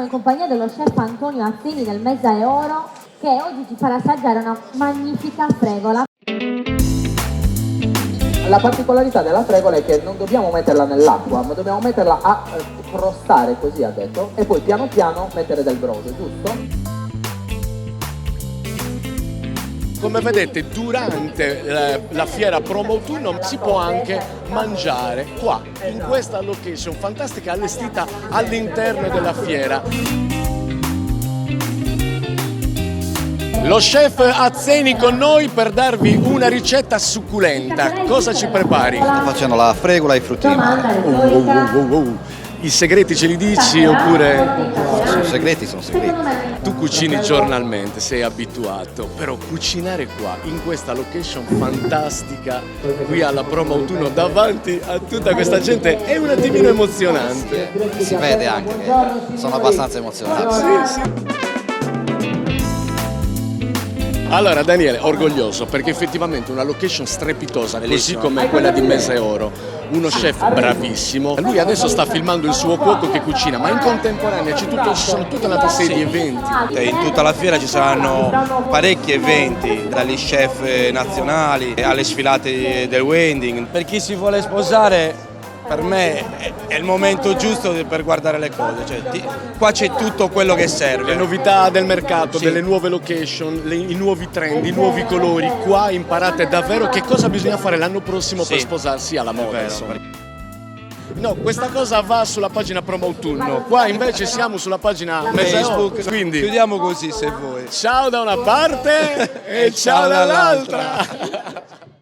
in compagnia dello chef Antonio Azzini del Mesa e Oro, che oggi ci farà assaggiare una magnifica fregola. La particolarità della fregola è che non dobbiamo metterla nell'acqua, ma dobbiamo metterla a crostare, così ha detto, e poi piano piano mettere del brodo, giusto? Come vedete, durante la fiera Promo Autunno si può anche mangiare qua, in questa location fantastica allestita all'interno della fiera. Lo chef Azzini con noi per darvi una ricetta succulenta. Cosa ci prepari? Sto facendo la fregola e i frutti di mare. I segreti ce li dici oppure? Sono segreti, sono segreti. Tu cucini giornalmente, sei abituato, però cucinare qua, in questa location fantastica, qui alla Promo Autunno, davanti a tutta questa gente, è un attimino emozionante. Si vede anche che sono abbastanza emozionato. Sì, sì. Allora Daniele, orgoglioso perché effettivamente una location strepitosa, così come quella di Mesa e Oro, uno chef bravissimo. Lui adesso sta filmando il suo cuoco che cucina, ma in contemporanea ci sono tutta un'altra serie di eventi. In tutta la fiera ci saranno parecchi eventi, dagli chef nazionali alle sfilate del wedding. Per chi si vuole sposare, per me è il momento giusto per guardare le cose, cioè, qua c'è tutto quello che serve. Le novità del mercato, sì, delle nuove location, i nuovi trend, i nuovi colori, qua imparate davvero che cosa bisogna fare l'anno prossimo, sì, per sposarsi alla moda. No, questa cosa va sulla pagina Promo Autunno, qua invece siamo sulla pagina Facebook, quindi chiudiamo così se vuoi. Ciao da una parte e ciao dall'altra!